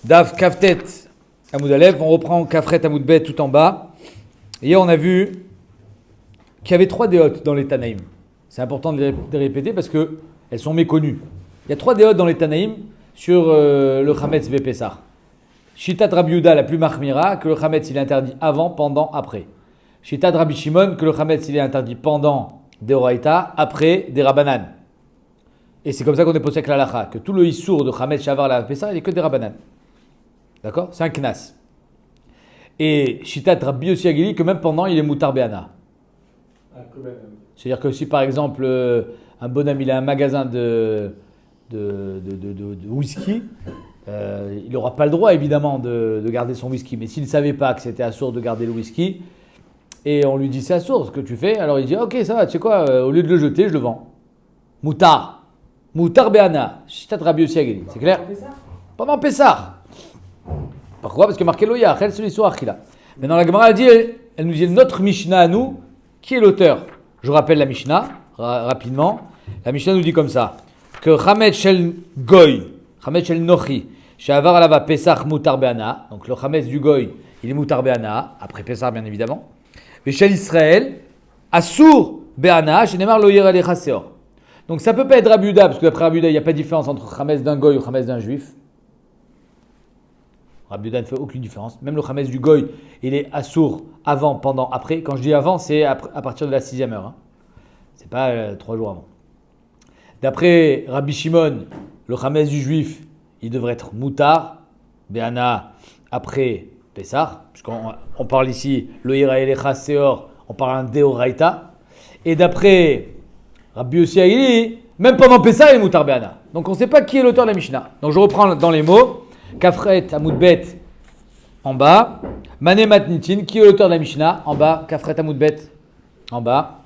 Daf Kaftet Amoud Aleph, on reprend Kafret Amoud Bet tout en bas. Hier on a vu qu'il y avait 3 déotes dans les Tanaïm. C'est important de les répéter parce qu'elles sont méconnues. Il y a 3 déotes dans les Tanaïm sur le Chametz Bepessar. Shitat Rabbi Yehuda, la plus mahmira, que le Chametz il est interdit avant, pendant, après. Shitat Rabbi Shimon, que le Chametz il est interdit pendant des Oraïta, après des Rabbanan. Et c'est comme ça qu'on est posé avec la Lacha, que tout le Issour de Chametz Shavar la Pessah, il est que des Rabbanan. D'accord? C'est un knas. Et Shitat Rabbi Yossi Agili, que même pendant, il est Moutar Be'ana. C'est-à-dire que si par exemple, un bonhomme il a un magasin de whisky, il n'aura pas le droit évidemment de garder son whisky. Mais s'il ne savait pas que c'était assourd de garder le whisky, et on lui dit c'est assourd ce que tu fais, alors il dit ok ça va, tu sais quoi, au lieu de le jeter, je le vends. Moutar Be'ana, Shitat Rabbi Yossi Agili. C'est clair? Pendant Pessah. Pourquoi? Parce que marqué Loya, Achel celui sur Achila. Maintenant la Gemara elle nous dit notre Mishnah à nous, qui est l'auteur? Je rappelle la Mishnah, rapidement. La Mishnah nous dit comme ça, que Chametz Shel Goy, Chametz Shel Nochi, She'avar Alava Pesach Moutar Be'ana, donc le Chametz du Goy, il est Moutar Be'ana, après Pesach bien évidemment. Mais Shel Israël, Assour Be'ana, Shenemar Lo Yer Alecha Seor. Donc ça peut pas être Rabbi Yehuda, parce que d'après Rabbi Yehuda, il n'y a pas de différence entre Chametz d'un Goy ou Chametz d'un Juif. Rabbi Yehuda ne fait aucune différence. Même le Chametz du Goy, il est assour avant, pendant, après. Quand je dis avant, c'est à partir de la 6e heure. Hein. C'est pas 3 jours avant. D'après Rabbi Shimon, le Chametz du Juif, il devrait être Moutar, Be'ana, après Pessah. Puisqu'on parle ici, le Ira Elecha Seor, on parle d'un Deoraita. Et d'après Rabbi Yossi Agili, même pendant Pessah, il est Moutar Be'ana. Donc on ne sait pas qui est l'auteur de la Mishnah. Donc je reprends dans les mots. Kafret Amoud Bet en bas, Mané Matnitin, qui est l'auteur de la Mishnah en bas, Kafret Amoud Bet en bas.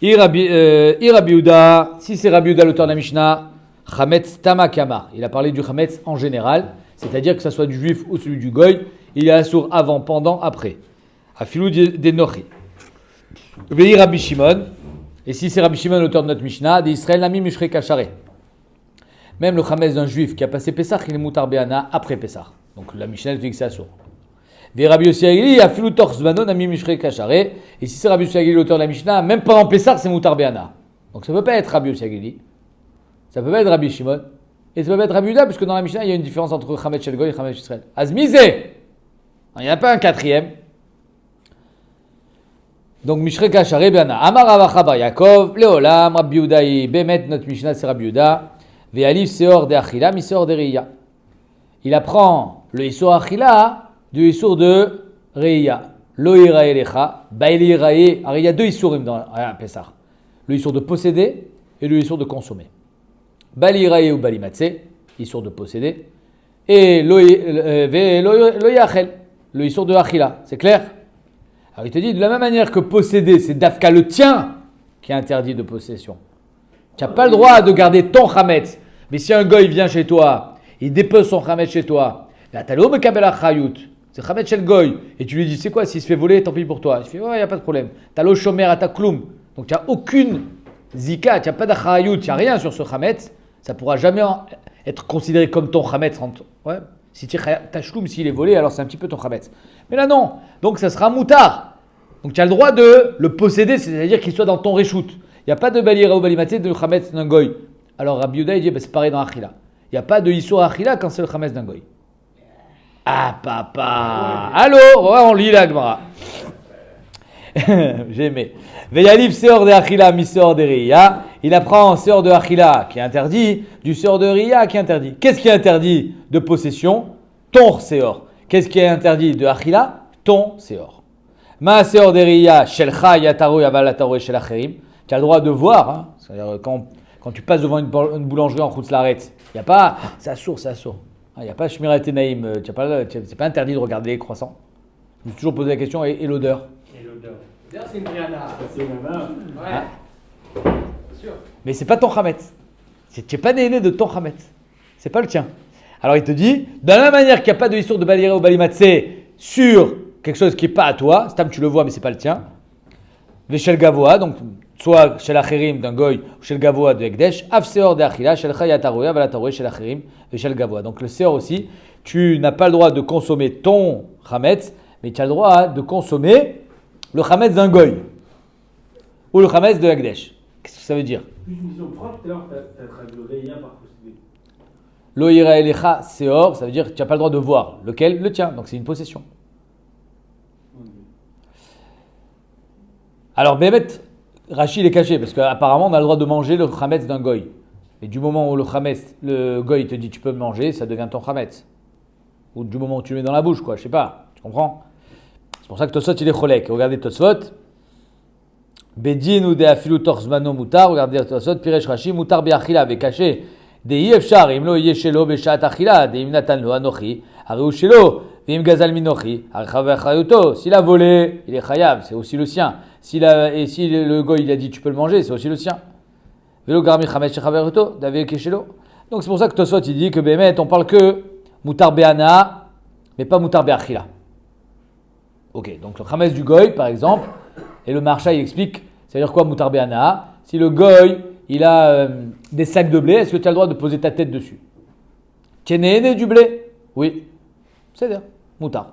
Rabbi Yehuda, si c'est Rabbi Yehuda l'auteur de la Mishnah, Chametz Tama Kamar. Il a parlé du Chametz en général, c'est-à-dire que ce soit du juif ou celui du goy, il est assour avant, pendant, après. Afilou des Nochi. Vei Rabbi Shimon, et si c'est Rabbi Shimon l'auteur de notre Mishnah, d'Israël Nami Mishre Kachare. Même le Chametz d'un juif qui a passé Pessah, il est Moutar Be'ana après Pessah. Donc la Mishnah dit que c'est assour. Ve Rabbi Yossi Agili, Afilu Torch Zvano, Nami Mishre Kachare. Et si c'est Rabbi Yossi Agili l'auteur de la Mishnah, même pendant Pessah, c'est Moutar Be'ana. Donc ça ne peut pas être Rabbi Yossi Agili. Ça ne peut pas être Rabbi Shimon. Et ça ne peut pas être Rabbi Yehuda, puisque dans la Mishnah, il y a une différence entre Chametz Shel Goy et Chametz Israël. Azmizé! Il n'y en a pas un quatrième. Donc Mishre Kachare Be'ana. Amar Avacha Bar Yaakov, Leolam, Rabbi Yehuda, Bemet, notre Mishnah, c'est Rabbi Yehuda. Ve'alif seor de achila, misor de reya. Il apprend le isor achila du isor de reya. Lo irae lecha, ba'il irae. Alors il y a 2 isorim dans Pessah. Le isor de posséder et le isor de consommer. Ba'il irae ou balimatse, isor de posséder. Et lo yachel, le isor de achila. C'est clair? Alors il te dit de la même manière que posséder, c'est dafka le tien qui est interdit de possession. Tu n'as pas le droit de garder ton chametz. Mais si un goy vient chez toi, il dépose son chametz chez toi, là, tu as l'eau mekabel achayut. C'est chametz chez le goy. Et tu lui dis, c'est quoi, s'il se fait voler, tant pis pour toi. Il fait, ouais, il n'y a pas de problème. Tu as l'eau chomer à ta kloum. Donc tu n'as aucune zika, tu n'as pas d'achayut, tu n'as rien sur ce chametz. Ça ne pourra jamais être considéré comme ton chametz. Ouais. Si ta shloum, s'il est volé, alors c'est un petit peu ton chametz. Mais là, non. Donc ça sera moutar. Donc tu as le droit de le posséder, c'est-à-dire qu'il soit dans ton reshoot. Il n'y a pas de balira ou balimaté de chametz d'un goy. Alors Rabbi Yehuda il dit c'est pareil dans Achila. Il n'y a pas de Issour Achila quand c'est le chametz d'un goy. Ah papa. Allô, ouais, on lit la Gemara. J'ai aimé. Veyalif seor de Achila mi seor de Riya. Il apprend seor de Achila qui est interdit, du seor de Riya qui est interdit. Qu'est-ce qui est interdit de possession? Ton seor. Qu'est-ce qui est interdit de Achila? Ton seor. Ma seor de Riya shelcha yataro yavalataro shel acherim. Tu as le droit de voir, hein, c'est-à-dire quand tu passes devant une boulangerie en Chutz Laaretz, il n'y a pas, c'est assour. Il n'y a pas Shmirat Enaim, c'est pas interdit de regarder les croissants. Je me suis toujours posé la question, et l'odeur? L'odeur, c'est une briana. C'est une main. Ouais. Hein? C'est sûr. Mais c'est pas ton chametz. Tu n'es pas né de ton chametz. C'est pas le tien. Alors il te dit, de la même manière qu'il n'y a pas de histoire de balira ou balimatse sur quelque chose qui n'est pas à toi, Stam tu le vois mais c'est pas le tien. Véchel Gavoa, donc soit chez l'achirim d'un goy, ou chez le gavoa de Ekdesh, af seor de achila, chez le chayatarouya, valatarouya, chez l'achirim et chez le gavoa. Donc le seor aussi, tu n'as pas le droit de consommer ton chametz, mais tu as le droit de consommer le chametz d'un goy, ou le chametz de Ekdesh. Qu'est-ce que ça veut dire? Juste une vision propre, tout à l'heure, tu as traduit Reya par posséder. Lo ira elecha seor, ça veut dire que tu n'as pas le droit de voir. Lequel? Le tien, donc c'est une possession. Alors, Bémet, Rachid est caché, parce qu'apparemment, on a le droit de manger le chametz d'un goy. Et du moment où le goy te dit tu peux me manger, ça devient ton chametz. Ou du moment où tu le mets dans la bouche, quoi, je sais pas, tu comprends? C'est pour ça que Tosfot, il est cholek. Regardez Tosfot. Bedin ou de afilu torzmano mutar, regardez Tosfot, Piresh Rashi, mutar be'achila, avec caché. Dehi efshar, im lo yeshelo beshat achila, deim natan lo anochi, areu shelo, veim gazal minochi, archav achayuto. S'il a volé, il est chayav, c'est aussi le sien. Et si le goy il a dit tu peux le manger, c'est aussi le sien. Velo garmi chamesh shechaveruto, davei keshelo. Donc c'est pour ça que Tosfot il dit que Bémet, on parle que mutar be'ana, mais pas mutar be'achila. Ok, donc le chametz du goy par exemple, et le marcha il explique, ça veut dire quoi mutar be'ana? Si le goy il a des sacs de blé, est-ce que tu as le droit de poser ta tête dessus? Tiens, du blé? Oui. C'est-à-dire, moutar.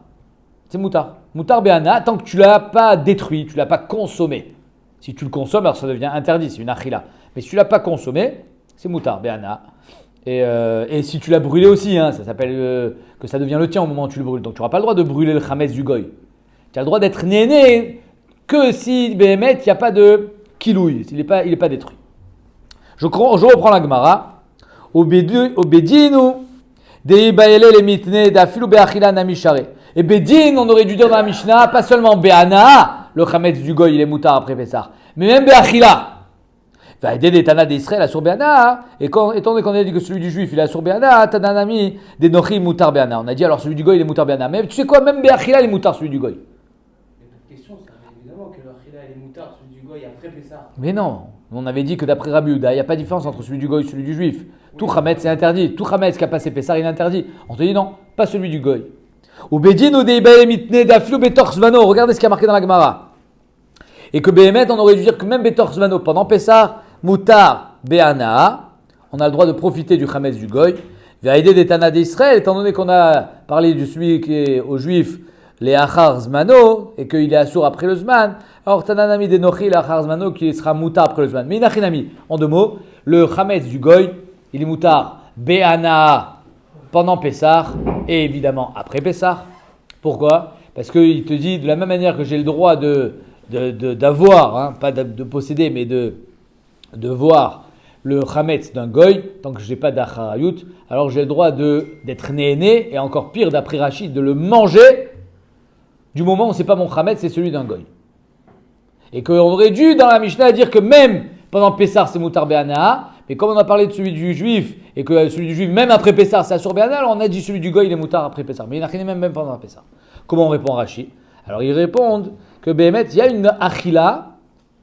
C'est moutar. Moutar béana, tant que tu ne l'as pas détruit, tu ne l'as pas consommé. Si tu le consommes, alors ça devient interdit, c'est une achila. Mais si tu ne l'as pas consommé, c'est moutar béana. Et si tu l'as brûlé aussi, hein, ça s'appelle que ça devient le tien au moment où tu le brûles. Donc tu n'auras pas le droit de brûler le chametz du goy. Tu as le droit d'être néné que si Béhémet, il n'y a pas de kilouille, il n'est pas détruit. Je reprends la Gemara. Obedinu, dei baele le mitne, d'afilu be'achila namishare. Et Bedin, on aurait dû dire dans la Mishnah, pas seulement be'ana, le chametz du goy, il est moutar après Pessah, mais même be'achila. Va aider des Tana d'Israël à sur be'ana. Et étant donné qu'on a dit que celui du juif, il est à sur be'ana, Tananami, des nochim moutar be'ana. On a dit alors celui du goy, il est moutar be'ana. Mais tu sais quoi, même be'achila, il est moutar celui du goy. Il n'y a pas de question, ça évidemment que l'achila est moutarde, celui du goy après Pessah. Mais non, on avait dit que d'après Rabbi Yehuda, il n'y a pas de différence entre celui du goy et celui du juif. Tout chametz c'est interdit. Tout chametz qui a passé Pessah, il est interdit. On te dit non, pas celui du goy. Ou bedin ou deibae mitne d'aflu betor svano. Regardez ce qui a marqué dans la Gemara. Et que Béhémet, on aurait dû dire que même betor svano, pendant Pessah, moutar be'ana, on a le droit de profiter du chametz du goy. Va aider des Tana d'Israël, étant donné qu'on a parlé de celui qui est aux juifs, les achar zmano, et qu'il est assour après le zman. Alors, Tananami de Nochi, le achar zmano, qui sera moutar après le zman. Mais inachinami, en deux mots, le chametz du goy, il est moutar be'ana pendant Pessah et évidemment après Pessah. Pourquoi? Parce qu'il te dit de la même manière que j'ai le droit d'avoir, hein, pas de posséder, mais de voir le chametz d'un goy, tant que je n'ai pas d'acharayut, alors j'ai le droit d'être né, et encore pire d'après Rachid, de le manger du moment où ce n'est pas mon chametz, c'est celui d'un goy. Et qu'on aurait dû dans la Mishnah dire que même pendant Pessah c'est moutar be'ana, mais comme on a parlé de celui du juif, et que celui du juif même après Pessah c'est assur be'ana, alors on a dit celui du goy il est moutar après Pessah. Mais il n'a rien même pendant Pessah. Comment on répond Rachid? Alors ils répondent que Béhémet, il y a une achila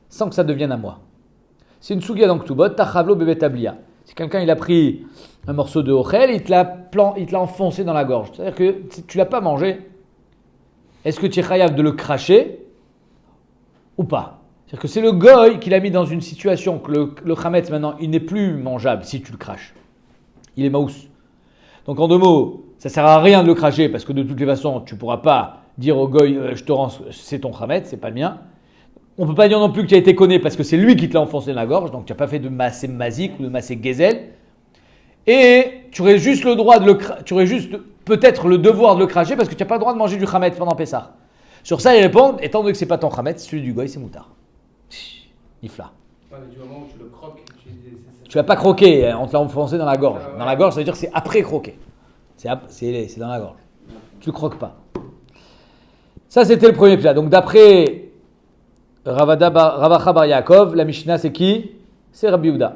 sans que ça devienne à moi. C'est une sougia dans Ktubot, tachavlo bebetablia. Si quelqu'un il a pris un morceau de ochel, il te l'a enfoncé dans la gorge. C'est-à-dire que tu ne l'as pas mangé. Est-ce que tu es chayav de le cracher ou pas? C'est-à-dire que c'est le goy qui l'a mis dans une situation que le chametz maintenant il n'est plus mangeable si tu le craches. Il est maous. Donc en deux mots, ça ne sert à rien de le cracher parce que de toutes les façons tu ne pourras pas dire au goy je te rends, c'est ton chametz, c'est pas le mien. On ne peut pas dire non plus que tu as été conné parce que c'est lui qui te l'a enfoncé dans la gorge, donc tu n'as pas fait de massé mazik ou de massé gezel. Et tu aurais juste le droit tu aurais juste peut-être le devoir de le cracher parce que tu n'as pas le droit de manger du chametz pendant Pessah. Sur ça, ils répondent, étant donné que ce n'est pas ton chametz, celui du goy c'est moutar. Ifla. Ouais, du moment où tu le croques, tu l'as pas croqué, on te l'a enfoncé dans la gorge. Dans la gorge, ça veut dire que c'est après croquer. C'est dans la gorge. Tu le croques pas. Ça, c'était le premier plat. Donc d'après Ravacha Bar Yaakov, la Mishnah c'est qui? C'est Rabbi Yehuda.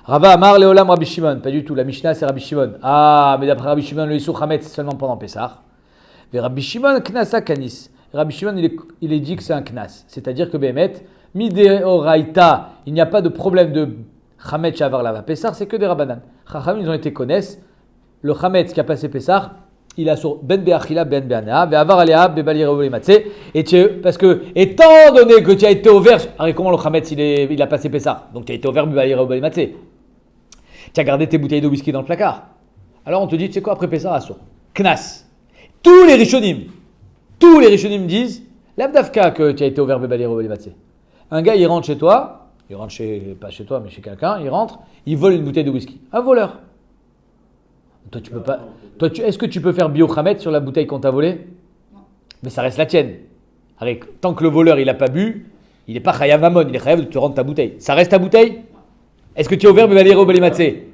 Rava Amar Leolam Rabbi Shimon. Pas du tout, la Mishnah c'est Rabbi Shimon. Ah, mais d'après Rabbi Shimon, le Issur Chametz c'est seulement pendant Pessah. Mais Rabbi Shimon, Knasa Kanis. Rabbi Shimon, il est dit que c'est un Knas. C'est-à-dire que Béhémet, Mideoraita, il n'y a pas de problème de Chametz Shavar Lava Pessah, c'est que des Rabbanan. Chachamim, ils ont été connaissent. Le Chametz qui a passé Pessah, il est assour ben be'achila ben be'ana, ve'avar alea be'bali re'oli matzeh. Parce que, étant donné que tu as été ouvert, alors comment le Chametz il a passé Pessah? Donc tu as été ouvert be'bali re'oli matzeh. Tu as gardé tes bouteilles de whisky dans le placard. Alors on te dit, tu sais quoi, après Pessah, assour. Knas. Tous les Rishonim disent, l'abdavka que tu as été ouvert be'bali re'oli matzeh. Un gars, il rentre chez toi, pas chez toi, mais chez quelqu'un, il rentre, il vole une bouteille de whisky. Un voleur. Toi, tu peux pas. Est-ce que tu peux faire bio-khamet sur la bouteille qu'on t'a volée? Non. Mais ça reste la tienne. Tant que le voleur, il n'a pas bu, il n'est pas chayav mamon, il est chayav de te rendre ta bouteille. Ça reste ta bouteille? Est-ce que tu es ouvert be'bali re'oli matzeh?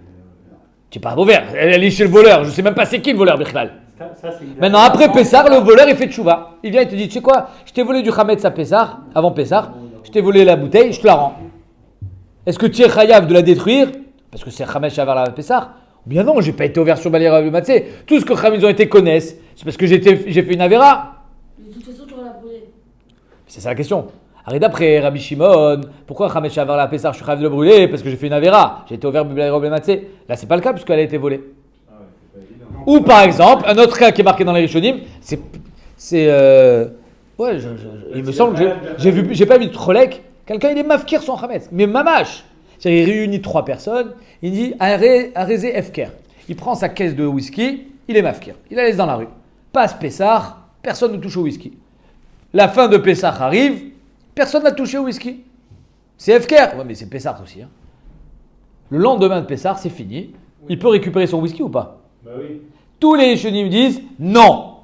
Tu n'es pas ouvert. Elle est chez le voleur. Je ne sais même pas c'est qui le voleur, Bichlal. Maintenant, après Pessah, le voleur, il fait tchouva. Il vient et te dit, tu sais quoi, je t'ai volé du Khametz à Pessah, avant Pessah, je t'ai volé la bouteille, je te la rends. Est-ce que tu es chayav de la détruire? Parce que c'est Khametz Shavar la Pessah. Bien non, j'ai pas été ouvert sur Balira le Matzé. Tout ce que Khamim ont été connaissent, c'est parce que j'ai fait une avéra. Mais de toute façon, tu vas la brûler. C'est ça la question. Arrête d'après Rabbi Shimon, pourquoi Khametz Shavar la Pessah, je suis chayav de le brûler? Parce que j'ai fait une avéra. J'ai été ouvert Balira le Matzé. Là, c'est pas le cas puisqu'elle a été volée. Ou par exemple, un autre cas qui est marqué dans les Rishonim, il me semble que j'ai pas vu de Trolek, quelqu'un il est mafkir son Khametz, mais mamash. C'est-à-dire, il réunit 3 personnes, il dit Arezé Efker. Il prend sa caisse de whisky, il est mafkir. Il la laisse dans la rue. Passe Pessah, personne ne touche au whisky. La fin de Pessah arrive, personne n'a touché au whisky. C'est Efker. Ouais, mais c'est Pessah aussi. Hein. Le lendemain de Pessah, c'est fini. Il peut récupérer son whisky ou pas? Bah oui. Tous les Rishonim disent non.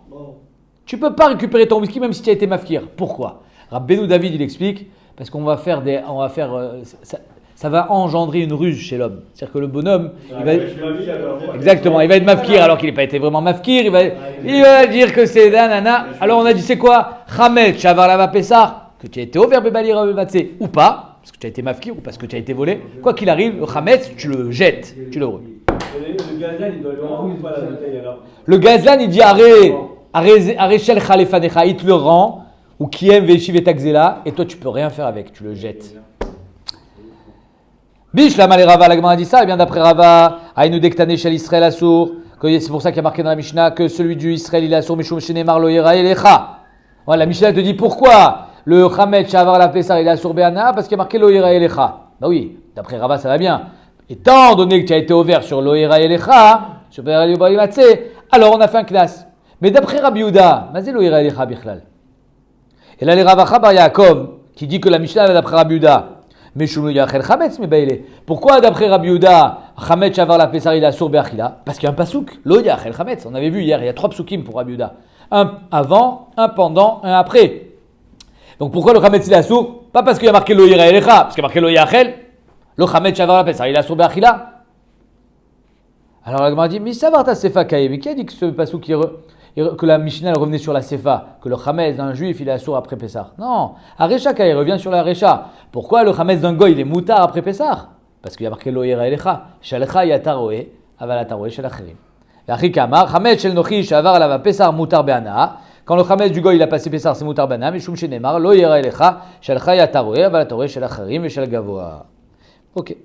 Tu peux pas récupérer ton whisky même si tu as été mafkir. Pourquoi? Rabbeinu David il explique parce qu'on va faire ça va engendrer une ruse chez l'homme. C'est-à-dire que le bonhomme, il va être mafkir alors qu'il n'a pas été vraiment mafkir. Il va dire que c'est nanana. Alors on a dit c'est quoi? Khametz Shavar Lava Pessah, que tu as été ouvert Bebali Rabematse ou pas, parce que tu as été mafkir ou parce que tu as été volé. Quoi qu'il arrive, le Khametz, tu le jettes, tu le brûles. Le gazan, il doit le rendre ou pas la bouteille alors? Le gazan, il dit Areshel Khalefanecha, il te le rend, ou Kiem Veshiv et Takzela, et toi tu peux rien faire avec, tu le jettes. Bish, la malé Rava, la Gemara dit ça, et bien d'après Rava, Aïnou Dektane Shel Israël Assour, c'est pour ça qu'il y a marqué dans la Mishnah que celui du Israël il est Assour, Mishum Shenemar Lo Yera Elecha. Voilà, la Mishnah te dit pourquoi le Khametz Shavar la Pessah il est Assour Be'ana, parce qu'il y a marqué Lo Yera Elecha. Bah oui, d'après Rava ça va bien. Étant donné que tu as été ouvert sur Lo Yera Elecha, sur Be'ali Bali Matse, alors on a fait un knas. Mais d'après Rabbi Yehuda, Mazé Lo Yera Elecha Bichlal. Et là, les Ravacha Bar Yaakov, qui dit que la Mishnah est d'après Rabbi Yehuda, mais Shumu Yachel Chametz, mais Baïlé. Pourquoi d'après Rabbi Yehuda, Chametz Shavar la Pessah il a sour Be'achila? Parce qu'il y a un pasouk, Lo Yachel Chametz. On avait vu hier, il y a 3 psukim pour Rabbi Yehuda. Un avant, un pendant, un après. Donc pourquoi le Chametz il a sour? Pas parce qu'il y a marqué Lo Yera Elecha, parce qu'il y a marqué Lo Yachel. Le Chametz Shavar la Pessah il a sour Be'achila. Alors la Gemara dit, mais savoir ta sefa kaye, mais qui a dit que ce pasouk que la Mishnah revenait sur la sefa, que le Chametz d'un juif il est assour après Pessah? Non, Arecha kaye revient sur la Arecha. Pourquoi le Chametz d'un goy il est moutar après Pessah? Parce qu'il y a marqué Lo Yera Elecha, Shalcha yataroe, aval ataroe shel acherim. V'achri kamar, Chametz shel nochi shavar alava Pessah moutar be'ana. Quand le Chametz du goy il a passé Pessah c'est moutar be'ana, mishum shenemar Lo Yera Elecha, Shalcha yataroe, aval ataroe shel acherim shel gavoa. Ok.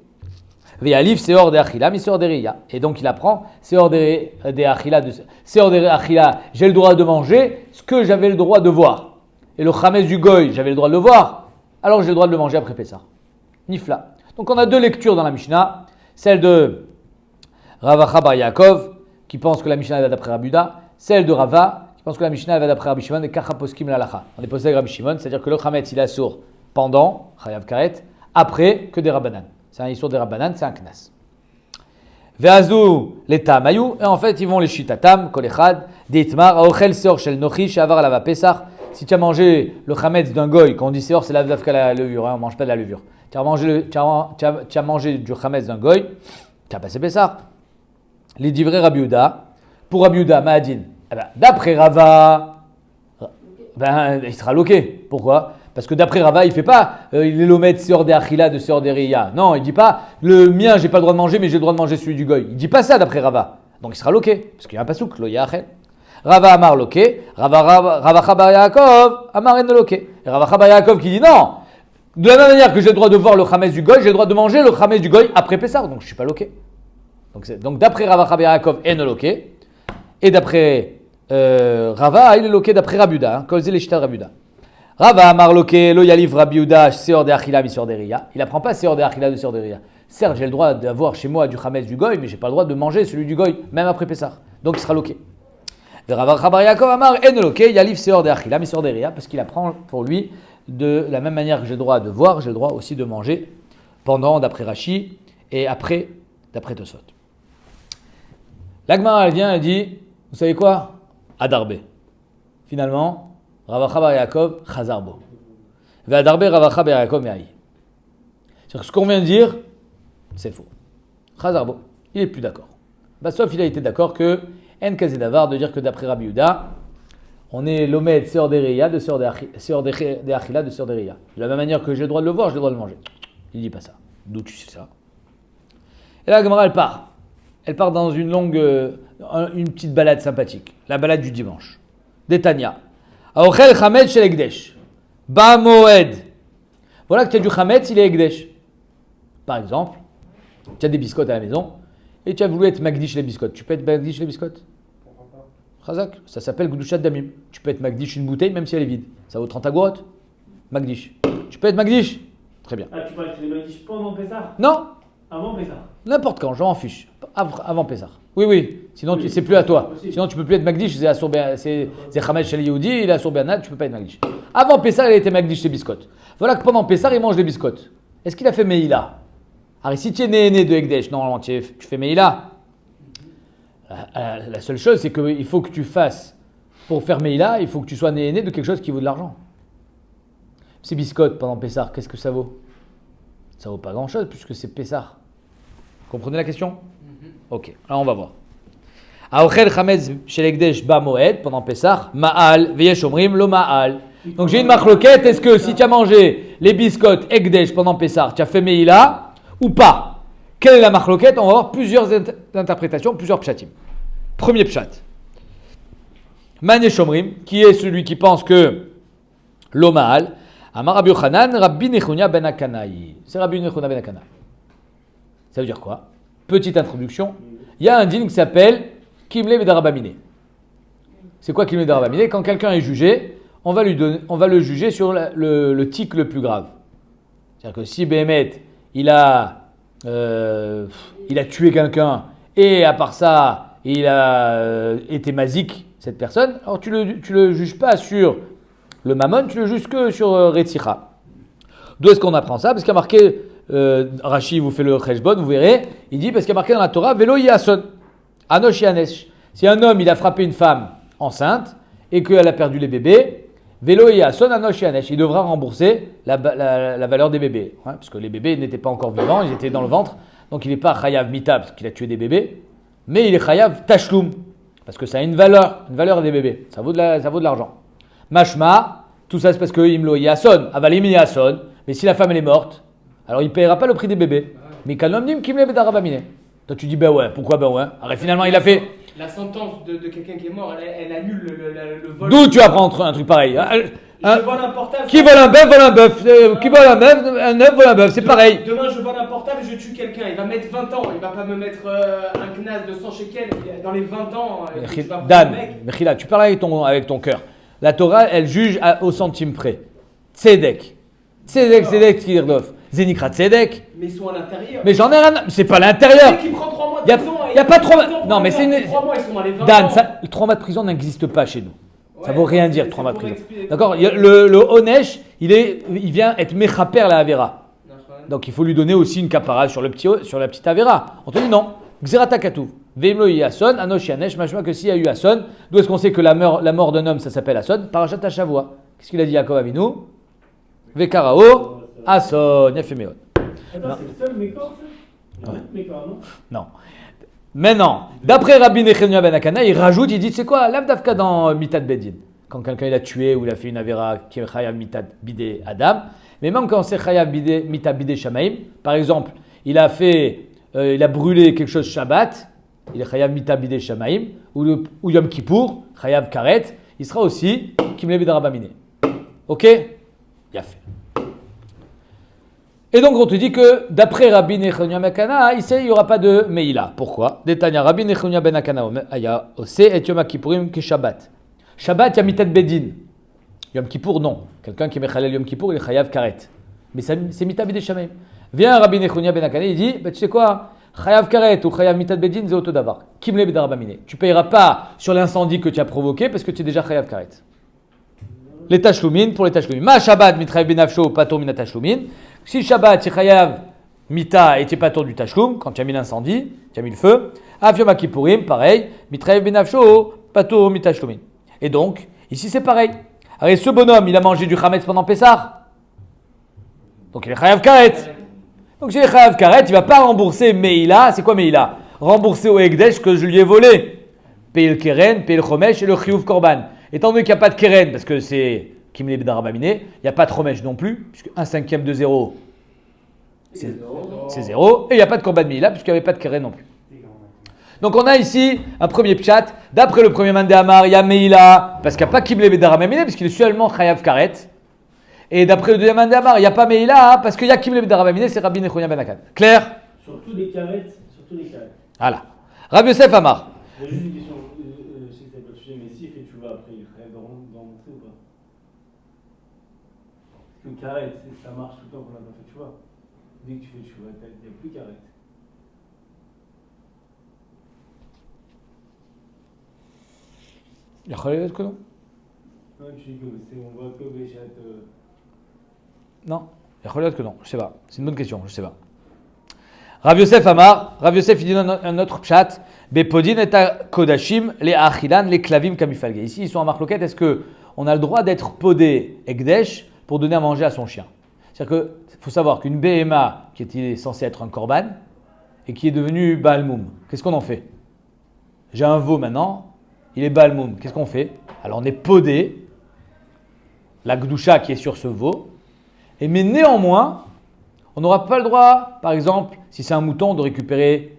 Ve'alif seor de achila, mi seor de riya. Et donc il apprend seor de achila, seor de achila, j'ai le droit de manger ce que j'avais le droit de voir. Et le Chametz du goy, j'avais le droit de le voir, alors j'ai le droit de le manger après Pessah. Nifla. Donc on a 2 lectures dans la Mishnah, celle de Ravacha Bar Yaakov, qui pense que la Mishnah va d'après Rabbi Yehuda, celle de Rava, qui pense que la Mishnah va d'après Rabbi Shimon, et Kacha Poskim l'Alacha. On est posé avec Rabbi Shimon, c'est-à-dire que le Chametz il est assour pendant, Chayav Karet, après que des Rabbanan. C'est un issur des Rabbanan, c'est un knas. Ve'azu l'eta mayou, et en fait ils vont les shitatam, kolechad, deitmar, aochel seor shel nochi, shavar lava pesach. Si tu as mangé le chametz d'un goy, quand on dit seor c'est la davka la levure, hein, on ne mange pas de la levure. Tu as mangé du chametz d'un goy, tu as passé pesach. Les divrei Rabbi Yehuda, pour Rabbi Yehuda, Ma'adin, d'après Rava, il sera loqué. Pourquoi? Parce que d'après Rava, il ne fait pas il est l'omet seor de achila de seor de riya. Non, il ne dit pas le mien, j'ai pas le droit de manger, mais j'ai le droit de manger celui du goy. Il ne dit pas ça d'après Rava. Donc il sera loqué, parce qu'il y a un pasouk, lo yachel. Rava Amar loqué, Rava Chabar Yaakov, Amar en loqué. Et Rava Chabar Yaakov qui dit non, de la même manière que j'ai le droit de voir le chametz du goy, j'ai le droit de manger le chametz du goy après Pessah, donc je ne suis pas loqué. Donc d'après Rava Chabar Yaakov, en loqué. Et d'après Rava, il est loqué d'après Rabuda, Kolze les Shita Rabuda. Rava, Amar loqué, lo yaliv Rabiuda, Seor de Achila, mi Seor de Ria. Il apprend pas Seor de Achila de Seor de Ria. Certes, j'ai le droit d'avoir chez moi du Hametz du Goy, mais j'ai pas le droit de manger celui du Goy, même après Pessah. Donc il sera loqué. Rava Chabar Yaakov Amar, en loqué, yaliv Seor de Achila, mi Seor de Ria, parce qu'il apprend pour lui, de la même manière que j'ai le droit de voir, j'ai le droit aussi de manger pendant, d'après Rashi, et après, d'après Tosfot. L'Agmara, elle vient, elle dit, vous savez quoi? Adarbe. Finalement, Rava Chabar Yaakov, Chazarbo. Adarbe, Rava Chabar Yaakov, Me'aï. C'est-à-dire que ce qu'on vient de dire, c'est faux. Chazarbo, il n'est plus d'accord. Sauf il a été d'accord que, En Kazedavar, de dire que d'après Rabbi Yehuda, on est l'omed Seor de Reya, de Seor de Achila, de Seor de Reya. De la même manière que j'ai le droit de le voir, j'ai le droit de le manger. Il ne dit pas ça. D'où tu sais ça? Et là, Gemara, elle part. Elle part dans une longue, une petite balade sympathique. La balade du dimanche. D'Etania. Aochel Chametz shel Ekdesh. Ba Moed. Voilà que tu as du Chametz, il est Ekdesh. Par exemple, tu as des biscottes à la maison et tu as voulu être Magdish les biscottes. Tu peux être Magdish les biscottes? Chazak, ça s'appelle Gdushat Damim. Tu peux être Magdish une bouteille même si elle est vide. Ça vaut 30 agorot. Magdish. Tu peux être Magdish? Très bien. Ah, tu parles que les Magdish pendant Pessah? Non, Avant Pessah? n'importe quand, je m'en fiche. Avant Pessah. Oui. Sinon, c'est plus à toi. Sinon, tu peux plus être Magdish. C'est Chametz shel Yehudi, il est Asur Bernat, tu peux pas être Magdish. Avant Pessah, il a été Magdish les biscottes. Voilà que pendant Pessah, il mange les biscottes. Est-ce qu'il a fait Meïla? Alors, si tu es né de Ekdesh, normalement, tu fais Meïla. La seule chose, c'est qu'il faut que tu fasses, pour faire Meïla, il faut que tu sois né de quelque chose qui vaut de l'argent. Ces biscottes pendant Pessah, qu'est-ce que ça vaut? Ça vaut pas grand-chose puisque c'est Pessah. Comprenez la question? Ok, alors on va voir. Aochel Chametz shel Ekdesh ba Moed, pendant Pessah, Ma'al, veyesh omrim lo Ma'al. Donc j'ai une marloquette, est-ce que si tu as mangé les biscottes Ekdesh pendant Pessah, tu as fait Meïla ou pas? Quelle est la marloquette? On va voir plusieurs interprétations, plusieurs pshatim. Premier pshat. Manesh omrim, qui est celui qui pense que lo Ma'al, Amar Rabbi Yochanan, Rabbi Nechunya ben Akanaï. C'est Rabbi Nechunya ben Akanaï. Ça veut dire quoi? Petite introduction. Il y a un din qui s'appelle Kimle Bedarabamine. C'est quoi Kimle Bedarabamine? Quand quelqu'un est jugé, on va le juger sur le tic le plus grave. C'est-à-dire que si Béhémet, il a tué quelqu'un et à part ça, il a été mazik, cette personne, alors tu le juges pas sur le mammon, tu le juges que sur Retzicha. D'où est-ce qu'on apprend ça? Parce qu'il y a marqué, Rashi vous fait le cheshbon, vous verrez, il dit parce qu'il y a marqué dans la Torah, Velo yason, anosh yanesh. Si un homme il a frappé une femme enceinte et qu'elle a perdu les bébés, Velo yason, anosh yanesh, il devra rembourser la valeur des bébés. Ouais, parce que les bébés n'étaient pas encore vivants, ils étaient dans le ventre, donc il n'est pas chayav mita parce qu'il a tué des bébés, mais il est chayav tashlum, parce que ça a une valeur des bébés, ça vaut de l'argent. Mashma, tout ça c'est parce que Imlo Yason, Avalim Yason, mais si la femme elle est morte, alors il ne paiera pas le prix des bébés. Mais Kalomnim Kimle Bedarabamine. Toi tu dis ben ouais, pourquoi ben ouais? Alors finalement il a fait. La sentence de quelqu'un qui est mort, elle annule le vol. D'où tu apprends un truc pareil? Je vole un portable. Qui vole un bœuf, vole un bœuf. Qui vole un œuf, vole un bœuf. C'est pareil. Demain je vole un portable et je tue quelqu'un. Il va mettre 20 ans. Il va pas me mettre un knas de 100 shekels. Dans les 20 ans. Dan, Mechila, tu parles avec ton cœur. La Torah, elle juge au centime près. Tzedek. Tzedek, Tirdof. Zénikra Tzedek. Mais ils sont à l'intérieur. Mais j'en ai rien. C'est pas l'intérieur. Qui prend 3 mois de Il prison. n'y a pas 3 mois. Non, mais c'est une. 3 mois, ils sont dans les 20 Dan, ans. 3 mois de prison n'existe pas chez nous. Ça Ouais, vaut rien dire, c'est 3 mois de pour prison. expliquer. D'accord? Le Onesh, il vient être Mechaper la Avera. Donc il faut lui donner aussi une capara sur la petite Avera. On te dit non. Xeratakatu. Veimlo Yason, Anosh Yanesh, machma que s'il y a eu Ason, d'où est-ce qu'on sait que la mort d'un homme, ça s'appelle Ason? Parashat Hashavua. Qu'est-ce qu'il a dit Yaakov Avinu? Vekarao, Ason, Yafemeot. Attends, c'est le seul Mécor, ça? Ouais. Mécor, non? Non. Maintenant, d'après Rabbi Nechunya ben Akana, il rajoute, il dit, c'est quoi, l'avdavka dans Mitat Bedin, quand quelqu'un il a tué ou il a fait une avera qui est chayav mitat bidé Adam, mais même quand c'est chayav mitat bidé Shamaim, par exemple, il a brûlé quelque chose Shabbat, il est chayav mitat bidé Shamaim, ou Yom Kippour, chayav karet, il sera aussi kimle bedarabamine. Ok? Il a fait. Et donc on te dit que d'après Rabbi Nechonia ben Akana, ici il n'y aura pas de Meila. Pourquoi? Détania Rabbi Nechonia ben Akana, Aya Ose et Yom Kippourim que Shabbat. Shabbat, il y a mitat bedin. Yom Kippour, non. Quelqu'un qui est mechalel Yom Kippour, il est chayav karet. Mais c'est mitat bedin shamem. Vient Rabbi Nechonia ben Akana, il dit, tu sais quoi? Chayav karet ou chayav mitat bedin, c'est auto davar. Kimle bedarabamine. Tu ne payeras pas sur l'incendie que tu as provoqué parce que tu es déjà chayav karet. Les tashlumin pour les tashlumin. Ma Shabbat mitrayev benafsho pato mina tashlumin. Si Shabbat c'est chayav mita et tu n'es pas tour du tashlum, quand tu as mis l'incendie, tu as mis le feu. Av Yom Kippourim, pareil. Mitrayev benafsho pato mina tashlumin. Et donc, ici c'est pareil. Alors ce bonhomme, il a mangé du chametz pendant Pessah. Donc il est chayav karet. Donc si il est chayav karet, il ne va pas rembourser Meila. C'est quoi Meila? Rembourser au Ekdesh que je lui ai volé. Payer le keren, payer le chomesh et le chiyuv korban. Étant donné qu'il n'y a pas de keren, parce que c'est kimle bedarabamine, il n'y a pas de chomesh non plus, puisque 1/5 de 0, c'est 0. Et il n'y a pas de korban Meila, puisqu'il n'y avait pas de keren non plus. Donc on a ici un premier pshat. D'après le premier Mandé Amar, il y a Meila, parce qu'il n'y a pas Kimle Bedarabamine, parce qu'il est seulement Chayav Karet. Et d'après le deuxième Mandé Amar, il n'y a pas Meila, parce qu'il y a Kimle Bedarabamine, c'est Rabbi Nechonia ben Akana. Clair? Surtout les carettes, surtout les carettes. Voilà. Rabbi Yosef Amar. J'ai juste une question, je sais que c'est pas le sujet, mais s'il fait tchouva après, il ferait d'en montrer ou pas? Parce que carette, ça marche tout le temps qu'on n'a pas fait tchouva. Dès que tu fais tchouva, il n'y a plus carette. Il y a que non? Non, tu dis que on voit que Béchat. Non. Il y a que non. Je sais pas. C'est une bonne question. Je sais pas. Rav Yosef Amar. Rav Yosef, il dit dans un autre pshat. Bepodin et kodashim, les achilan, les klavim kamifalge. Ici, ils sont en marloquette. Est-ce qu'on a le droit d'être podé ekdesh pour donner à manger à son chien? C'est-à-dire qu'il faut savoir qu'une BMA qui était censée être un korban et qui est devenue Baalmoum, qu'est-ce qu'on en fait? J'ai un veau maintenant. Il est Baalmoum. Qu'est-ce qu'on fait? Alors on est podé, la gdoucha qui est sur ce veau, mais néanmoins, on n'aura pas le droit, par exemple, si c'est un mouton, de récupérer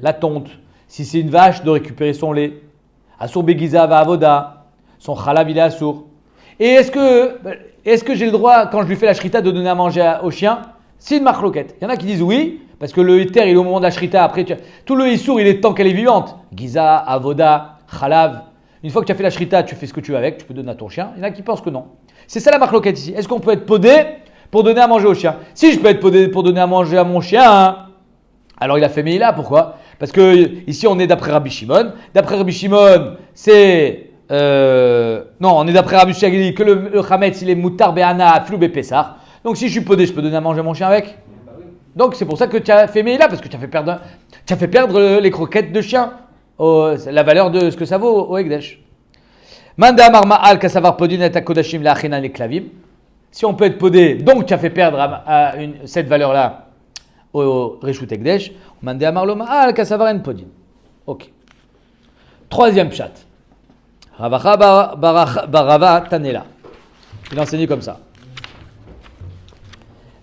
la tonte, si c'est une vache, de récupérer son lait. Assour begiza va avoda, son chalav il est assour. Et est-ce que j'ai le droit, quand je lui fais la shrita, de donner à manger au chien? C'est une marloquette. Il y en a qui disent oui, parce que le éther il est au moment de la shrita, après tout le issour il est tant qu'elle est vivante. Giza, avoda, chalav. Une fois que tu as fait la shrita, tu fais ce que tu veux avec, tu peux donner à ton chien. Il y en a qui pensent que non. C'est ça la marloquette ici. Est-ce qu'on peut être podé pour donner à manger au chien? Si je peux être podé pour donner à manger à mon chien, hein, alors il a fait Meila. Pourquoi? Parce que ici on est d'après Rabbi Shimon. D'après Rabbi Shimon, c'est... non, on est d'après Rabbi Shimon qui dit que le chametz il est moutar be'ana flou be'pessar. Donc si je suis podé, je peux donner à manger à mon chien avec. Donc c'est pour ça que tu as fait Meila, parce que tu as fait perdre les croquettes de chien. La valeur de ce que ça vaut au Ekdesh. Manda Amar Ma'al Kasavar Podin et Kodashim la Achinan les Klavim. Si on peut être podé, donc tu as fait perdre cette valeur-là au Reshut Ekdesh. Manda Amar Lo Ma'al Kasavar en Podin. Ok. Troisième pshat. Ravacha Barava Tanela. Il enseignait comme ça.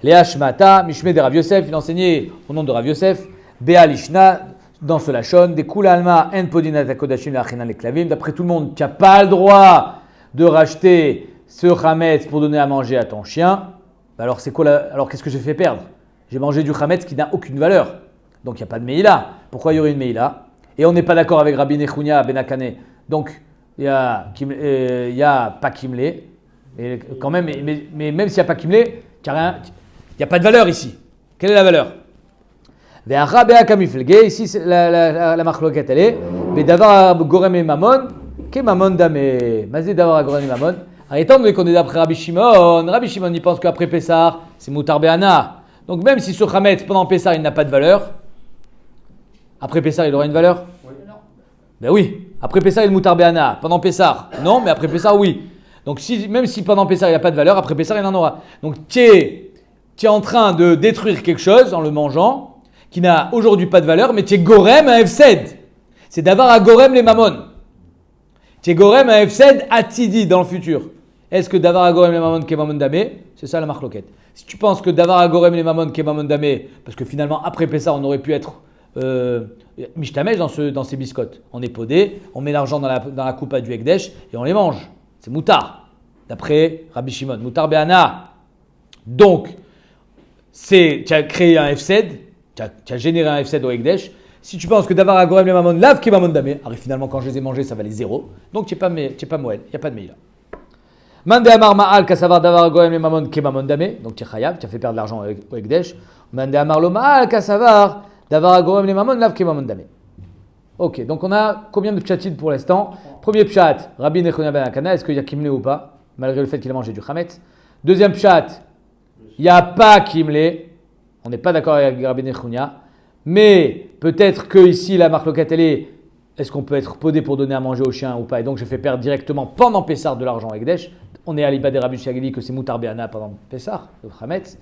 Léa Shmata, Mishme de Rav Yosef. Il enseignait au nom de Rav Yosef. Béa Lishna. Dans ce lachon, des Kula Alma en Podinat Kodashim la Achinan les Klavim. D'après tout le monde, tu n'as pas le droit de racheter ce chametz pour donner à manger à ton chien. Alors c'est quoi alors qu'est-ce que j'ai fait perdre? J'ai mangé du chametz qui n'a aucune valeur. Donc il n'y a pas de Meila. Pourquoi il y aurait une Meila? Et on n'est pas d'accord avec Rabbi Nechonia ben Akana. Donc il y a pas Kimle. Et quand même, mais même s'il n'y a pas Kimle, il n'y a pas de valeur ici. Quelle est la valeur? Ici, la marloquette, elle est Bedavar Gorem et Mamon, que Mamon Dame. Mazé Davar Gorem et Mamon. Alors, étant donné qu'on est d'après Rabbi Shimon il pense qu'après Pessar, c'est Moutar Be'ana. Donc, même si ce Chametz pendant Pessar, il n'a pas de valeur, après Pessar, il aura une valeur? Oui. Ben oui. Après Pessar, il est Moutar Be'ana. Pendant Pessar, non, mais après Pessar, oui. Donc, même si pendant Pessar, il n'a pas de valeur, après Pessar, il en aura. Donc, tu es en train de détruire quelque chose en le mangeant, qui n'a aujourd'hui pas de valeur, mais tu es Gorem à Efsed. C'est d'avoir à Gorem les Mamon. Tu es Gorem à Efsed Atidi dans le futur. Est-ce que d'avoir à Gorem les Mamon qui est Mamon Damé? C'est ça la marloquette. Si tu penses que d'avoir à Gorem les Mamon qui est Mamon Damé, parce que finalement après Pessah on aurait pu être Mishtamesh dans ces biscottes. On est podé, on met l'argent dans la coupa du Ekdesh et on les mange. C'est Moutar. D'après Rabbi Shimon. Moutar Be'ana. Donc, tu as créé un F7, tu as généré un F7 au Ekdesh. Si tu penses que Davar Agorem les Mamon lave qui Mamon Damé, alors finalement quand je les ai mangés ça valait 0, donc tu n'es pas Moël, il n'y a pas de Meïla. Mande Amar Ma'al Kassavar Davar Agorem les Mamon qui Mamon Damé, donc tu es Chayav, tu as fait perdre l'argent au Ekdesh. Mande Amar Lo Ma'al Kassavar Davar Agorem les Mamon lave qui Mamon Damé. Ok, donc on a combien de pshatid pour l'instant? Premier pshat, Rabbi Nechonia ben Akana, est-ce qu'il y a Kimlé ou pas, malgré le fait qu'il a mangé du Chametz? Deuxième pshat, il n'y a pas Kimlé, on n'est pas d'accord avec Rabbi Nechonia, mais peut-être que ici la marque locatelle est-ce qu'on peut être podé pour donner à manger au chien ou pas? Et donc je fais perdre directement pendant Pessar de l'argent avec Ekdesh. On est à l'Iba des Rabbi Shagili que c'est Moutar Be'ana pendant Pessar, le Chametz.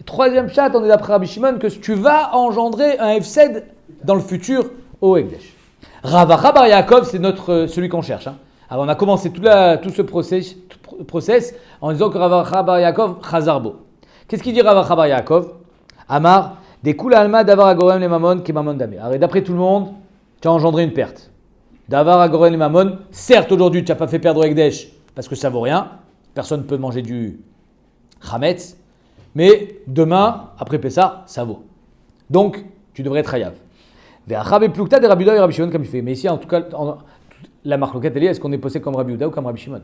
Et troisième pshat, on est d'après Rabbi Shimon que tu vas engendrer un F7 dans le futur au Ekdesh. Ravacha Bar Yaakov, c'est celui qu'on cherche. Alors on a commencé tout ce process en disant que Ravacha Bar Yaakov, Chazarbo. Qu'est-ce qu'il dit Ravacha Bar Yaakov? Amar, des kula alma davar agorem les mamon qui mamon damé. Alors d'après tout le monde, tu as engendré une perte. Davar agorem les mamon, certes aujourd'hui tu n'as pas fait perdre Ekdesh parce que ça vaut rien, personne ne peut manger du Chametz, mais demain, après Pessah, ça vaut. Donc, tu devrais être Hayav. Ve'achabe plukta de Rabbi Yehuda et Rabbi Shimon comme il fait. Mais ici, en tout cas, la marque locale, est-ce qu'on est posé comme Rabbi Yehuda ou comme Rabbi Shimon?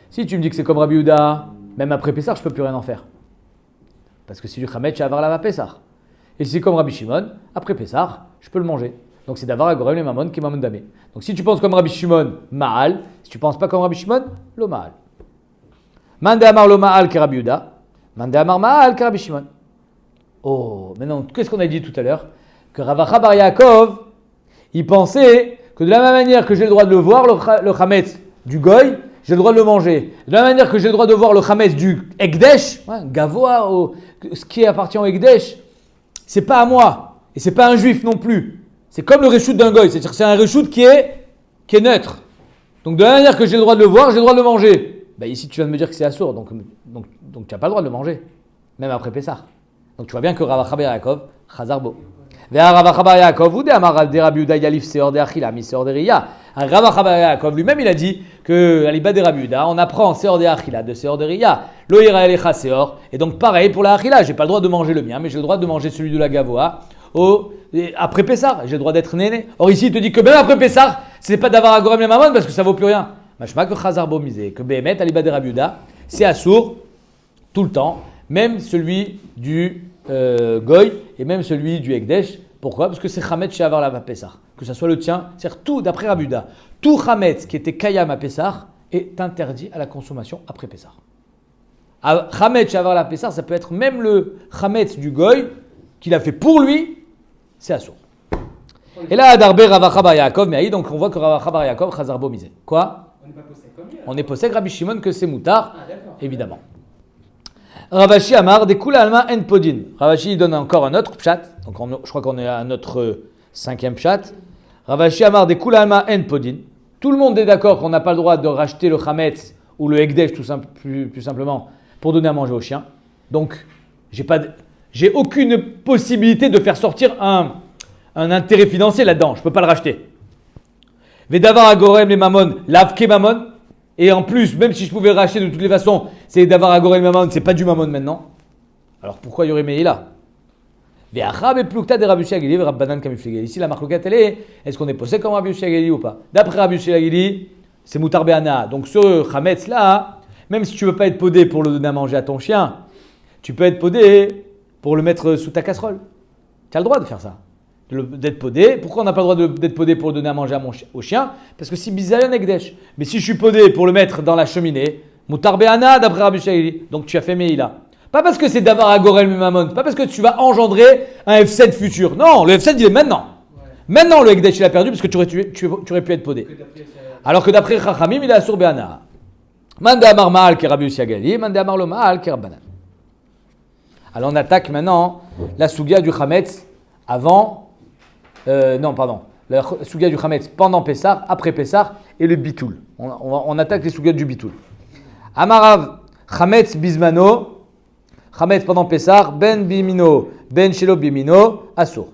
Si tu me dis que c'est comme Rabbi Yehuda, même après Pessah, je ne peux plus rien en faire. Parce que si du Chametz, j'ai avoir la Pessah. Et si c'est comme Rabbi Shimon, après Pessah, je peux le manger. Donc c'est d'avoir agorem les mamon qui mamon damé. Donc si tu penses comme Rabbi Shimon, Ma'al. Si tu ne penses pas comme Rabbi Shimon, lo Ma'al. Mande Amar lo Ma'al qui Rabbi Yehuda. Mande Amar Ma'al qui Rabbi Shimon. Oh, maintenant, qu'est-ce qu'on a dit tout à l'heure? Que Ravacha Bar Yaakov, il pensait que de la même manière que j'ai le droit de le voir, le Chametz du Goy, j'ai le droit de le manger. De la même manière que j'ai le droit de voir le Chametz du Ekdesh, Gavoa, ce qui appartient au Ekdesh, c'est pas à moi. Et c'est pas un juif non plus. C'est comme le reshoot d'un Goy. C'est-à-dire que c'est un reshoot qui est neutre. Donc de la même manière que j'ai le droit de le voir, j'ai le droit de le manger. Ben ici, tu viens de me dire que c'est assourd. Donc tu n'as pas le droit de le manger. Même après Pessah. Donc tu vois bien que Ravacha Bar Yaakov, Chazarbo. Ravacha Bar Yaakov, ou de Amar de Rabbi Yehuda Yalif Seor de Achila, mi Seor de Riya. Ravacha Bar Yaakov lui-même, il a dit que à l'Iba de Rabbi Yehuda, on apprend Seor de Achila, de Seor de Riya. Lo ira elecha Seor. Et donc pareil pour la Achila, j'ai pas le droit de manger le mien, mais j'ai le droit de manger celui de la Gavoa. Après Pessah, j'ai le droit d'être néné. Or ici, il te dit que même après Pessah, c'est pas d'avoir agorem les mamon parce que ça vaut plus rien. Machma que Chazarbo misé, que Behemet, Aliba de Rabbi Yehuda, c'est assourd tout le temps, même celui du Goy et même celui du Ekdesh. Pourquoi? Parce que c'est Chametz chez Avar la Pessah. Que ça soit le tien, c'est-à-dire tout, d'après Rabbi Yehuda, tout Chametz qui était Kayam à Pessah est interdit à la consommation après Pessah. Chametz chez Avar la Pessah, ça peut être même le Chametz du Goy qu'il a fait pour lui, c'est assourd. Et là, Darbe Ravacha Bar Yaakov, mais donc on voit que Ravacha Bar Yaakov, Chazarbo misé. Quoi? On n'est pas possède comme lui. On est possède Rabbi Shimon que c'est moutar, évidemment. Ravashi Amar, des Kula Alma en Podin. Ravashi il donne encore un autre pshat, donc je crois qu'on est à notre cinquième pshat. Ravashi Amar, des Kula Alma en Podin. Tout le monde est d'accord qu'on n'a pas le droit de racheter le Chametz ou le Ekdesh, plus simplement, pour donner à manger aux chiens. Donc, j'ai aucune possibilité de faire sortir un intérêt financier là-dedans. Je ne peux pas le racheter. Vedavar agorem les mamon, lavke mamon. Et en plus, même si je pouvais le racheter de toutes les façons, c'est d'avoir agorem les mamon, c'est pas du mamon maintenant. Alors pourquoi il y aurait Meïla? Ve'achab et plukta de Rabbi Shagili, Rabbanan kamifligé. Ici, la marque locale, est-ce qu'on est possède comme Rabbi Shagili ou pas? D'après Rabbi Shagili, c'est Moutar Be'ana. Donc ce Chametz là, même si tu ne veux pas être podé pour le donner à manger à ton chien, tu peux être podé pour le mettre sous ta casserole. Tu as le droit de faire ça. D'être podé. Pourquoi on n'a pas le droit d'être podé pour le donner à manger au chien? Parce que c'est bizayon ekdesh. Mais si je suis podé pour le mettre dans la cheminée, Moutar Be'ana d'après Rabbi Shagili, donc tu as fait Meïla. Pas parce que c'est d'avoir agorel mamon, pas parce que tu vas engendrer un F7 futur. Non, le F7 il est maintenant. Ouais. Maintenant le ekdesh il a perdu parce que tu aurais pu être podé. Alors que d'après Chachamim il est assour Be'ana. Manda Amar Ma'al ki Rabbi Shagili, Manda Amar lo Ma'al ki Rabbanan. Alors on attaque maintenant la Sougia du Chametz avant. La Sougia du Chametz pendant Pessah, après Pessah et le Bitoul. On attaque les Sougias du Bitoul. Amarav Chametz Bismano, Chametz pendant Pessah, Ben Bimino, Ben Shelo Bimino, Assour.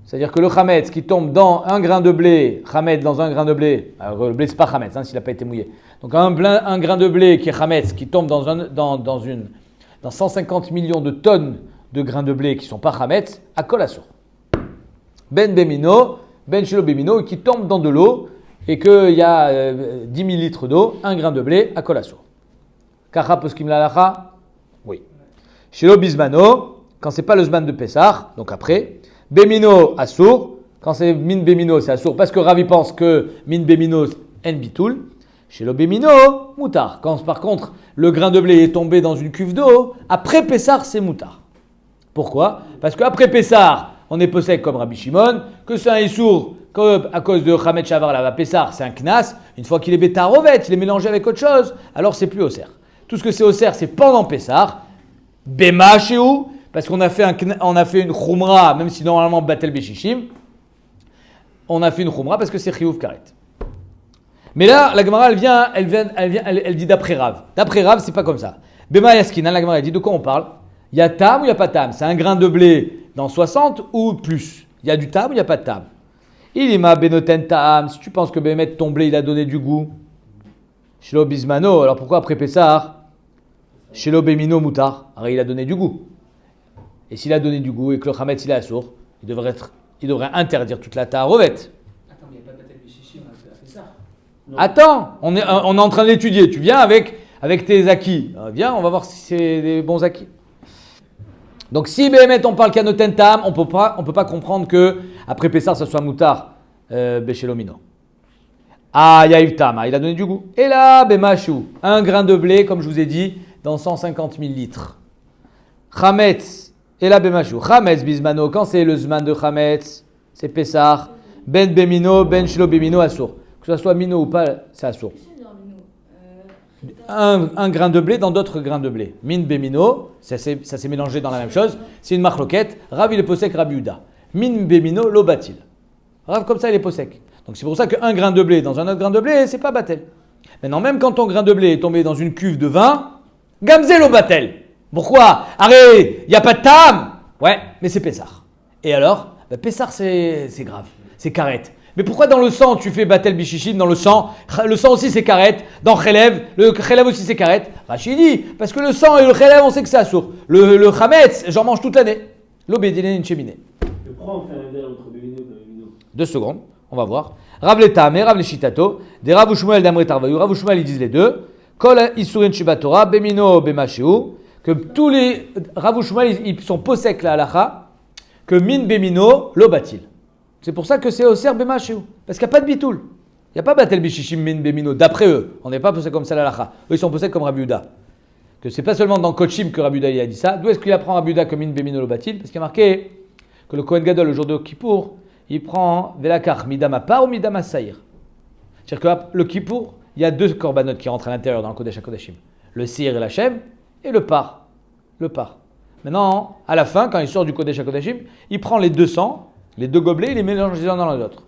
C'est-à-dire que le Chametz qui tombe dans un grain de blé, Chametz dans un grain de blé, alors le blé c'est pas Chametz s'il n'a pas été mouillé. Donc un grain de blé qui est Chametz qui tombe dans 150 millions de tonnes de grains de blé qui sont pas chametz, à kol assour. Ben bemino, ben shelo bemino, qui tombe dans de l'eau et qu'il y a 10 000 litres d'eau, un grain de blé à kol assour. Kacha poskim lalacha? Oui. Shelo bismano, quand c'est pas le zman de Pessah, donc après. Bemino assour, quand c'est min bemino, c'est assour, parce que Ravi pense que min bemino en bitoul. Shelo bemino, moutar. Quand par contre le grain de blé est tombé dans une cuve d'eau, après Pessah, c'est moutar. Pourquoi? Parce qu'après Pessah, on est possède comme Rabbi Shimon, que c'est un issour, à cause de Chametz Shavar là-bas, Pessah, c'est un knas. Une fois qu'il est bétarovet, il est mélangé avec autre chose, alors c'est plus Osser. Tout ce que c'est Osser, c'est pendant Pessah. Bema Shehu, parce qu'on a fait une khumra, même si normalement Batel Beshishim, on a fait une khumra parce que c'est Chiyuv Karet. Mais là, la Gemara, elle dit d'après Rav. D'après Rav, c'est pas comme ça. Bema Yaskina, la Gemara, elle dit de quoi on parle? Il y a tam ou il n'y a pas tam? C'est un grain de blé dans 60 ou plus? Il y a du tam ou il n'y a pas de tam? Il ima benoten tam. Si tu penses que Bémet, ton blé, il a donné du goût. Shelo bismano, alors pourquoi après Pessah? Shelo bemino mutar. Alors il a donné du goût. Et s'il a donné du goût et que le chametz il est assour, il devrait interdire toute la taharovet. Attends, mais il n'y a pas de Batel Beshishim à Pessah. Attends, on est en train de l'étudier. Tu viens avec tes acquis. Viens, on va voir si c'est des bons acquis. Donc si Béhémet on parle kanoten tam, on peut pas comprendre que après Pessah ça soit moutar Beshelomino. Ah, Yaïv tam, il a donné du goût. Et là, Bémachou, un grain de blé, comme je vous ai dit, dans 150 000 litres. Chametz, et là Bémachou. Chametz bismano, quand c'est le zman de Chametz, c'est Pessah. Ben Bemino, Ben Shelo Bemino, assour. Que ce soit mino ou pas, c'est assour. Un grain de blé dans d'autres grains de blé. Min bemino, ça s'est mélangé dans la même chose. C'est une marloquette. Rav il est posek Rabbi Yehuda. Min bemino lo batil. Rav comme ça il est posek. Donc c'est pour ça qu'un grain de blé dans un autre grain de blé, c'est pas batel. Maintenant même quand ton grain de blé est tombé dans une cuve de vin, gamze lo batel. Pourquoi? Arrête, il y a pas de tam. Ouais, mais c'est Pessah. Et alors, Pessah c'est grave, c'est karet. Mais pourquoi dans le sang tu fais batel bichichim dans le sang aussi c'est karet, dans chelev, le chelev aussi c'est karet. Rachidi, parce que le sang et le chelev on sait que c'est assour. Le chametz, j'en mange toute l'année. L'obédiné une cheminée. Et pourquoi on fait un délai entre Bemino et Bemino? 2 secondes, on va voir. Rav l'Etam et Rav l'Eshitato, des Rav Ushmuel d'Amre Tarvayu. Rav Ushmuel ils disent les deux. Kol Isurin Shibatora, Bemino Bemasheu. Que tous les Rav Ushmuel ils sont posek la halacha, que min Bemino l'obatil. C'est pour ça que c'est Osser Bemasheu. Parce qu'il n'y a pas de bitoul. Il n'y a pas Batel Bishishim Min Bemino. D'après eux, on n'est pas posé comme ça la lacha. Eux, ils sont posés comme Rabbi Yehuda. Que c'est pas seulement dans Kochim que Rabbi Yehuda a dit ça. D'où est-ce qu'il apprend Rabbi Yehuda que Min Bemino le batil? Parce qu'il y a marqué que le Kohen Gadol, le jour de Kippour, il prend Velakar, Midama Par ou Midama Saïr. C'est-à-dire que le Kippour, il y a 2 korbanot qui rentrent à l'intérieur dans le Kodesh HaKodashim. Le Seir et l'Hachem et le Par. Le Par. Maintenant, à la fin, quand il sort du Kodesh HaKodashim, il prend les 200. Les 2 gobelets, il les mélange les uns dans les autres.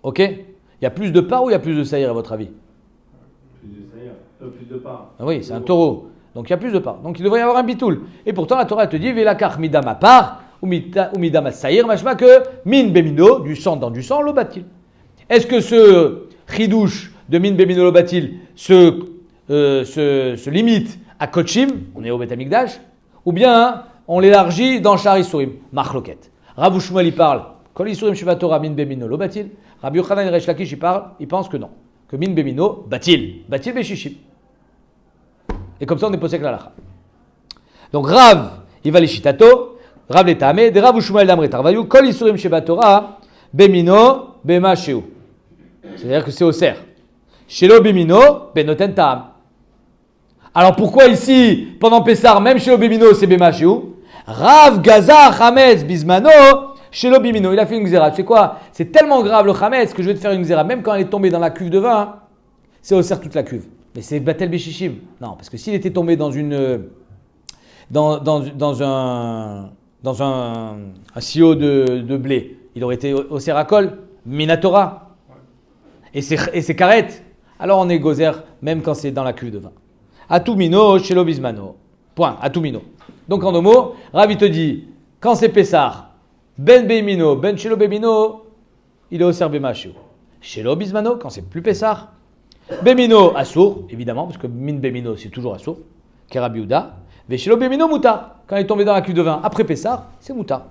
Ok? Il y a plus de part ou il y a plus de saïr à votre avis? Plus de saïr, plus de part. Ah oui, c'est un taureau. Donc il y a plus de part. Donc il devrait y avoir un bitoul. Et pourtant la Torah te dit Velakar midama part ou midama saïr, machma que min bemino, du sang dans du sang, lo batil. Est-ce que ce chidouche de min bemino lo batil se limite à Kochim, on est au Beth Amikdash, ou bien on l'élargit dans Shar Isurim, Machloket? Rav Ushmuel il parle, Kol Isurim Shivatora min bemino lo batil. Rabbi Yochanan Resh Lakish il pense que non, que min bemino batil beshishim. Et comme ça on est posé avec la lacha. Donc Rav il va les shitato, Rav les tamé, de Rav Ushmuel d'Amre Tarvayu, Kol Isurim Shivatora bemino bema sheu. C'est-à-dire que c'est au ser. Shelo bemino benoten ta'am. Alors pourquoi ici, pendant Pessar, même Shelo bemino c'est bema sheu? Rav Gaza Chametz Bismano Shelo Bimino. Il a fait une xéra. Tu sais quoi? C'est tellement grave le Chametz que je vais te faire une xéra. Même quand elle est tombée dans la cuve de vin, c'est Osser toute la cuve. Mais c'est Batel Beshishim. Non, parce que s'il était tombé dans un silo de blé, il aurait été Osser à Kol, Minatora. Et c'est Karet. Alors on est Gozer, même quand c'est dans la cuve de vin. Atumino Shelo Bismano. Point. Atumino. Donc en 2 mots, Rav te dit, quand c'est Pessah, Ben Bemino, Ben Shelo Bemino, il est au ser Bemasheu. Shelo Bismano, quand c'est plus Pessah. Bemino, Assour, évidemment, parce que Min Bemino, c'est toujours Assour, qui est Rabbi Yehuda. Veshelo Bemino Moutar. Quand il est tombé dans la cuve de vin après Pessah, c'est Moutar.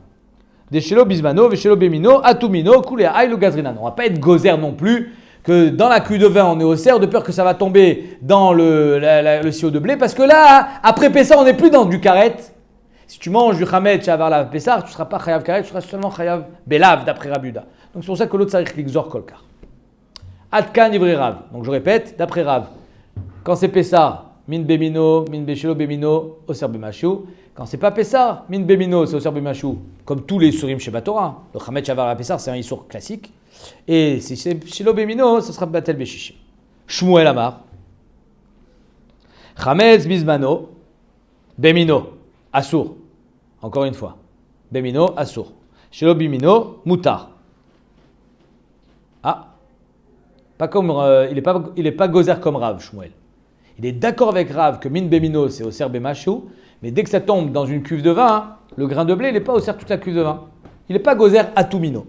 Deshelo Bismano, Veshelo Bemino, Atumino, Kulea Aïlo Gazrinan. On ne va pas être gozer non plus que dans la cuve de vin on est au cerf de peur que ça va tomber dans le sirop de blé. Parce que là, après Pessah, on n'est plus dans du karet. Si tu manges du chametz shavar la Pessah, tu ne seras pas chayav karet, tu seras seulement chayav belav d'après Rabbi Yehuda. Donc c'est pour ça que l'autre sarich l'ixor kolkar. Adkan ivri Rav. Donc je répète, d'après Rav, quand c'est Pessah, min bemino, min beshelo bemino, oser bemashou. Quand c'est pas Pessah, min bemino, c'est oser bemashou, comme tous les surim chez Batora. Le chametz shavar la Pessah, c'est un issour classique. Et si c'est shelo bemino, ça sera batel beshishim. Shmuel Amar. Chametz bismano, bemino. Assour. Encore une fois. Bemino, assour. Shelo bimino, moutar. Ah. Pas comme, il est pas gozer comme Rav, Shmuel. Il est d'accord avec Rav que min bemino, c'est au ser bemachou, mais dès que ça tombe dans une cuve de vin, le grain de blé, il n'est pas au ser toute la cuve de vin. Il n'est pas gozer atumino.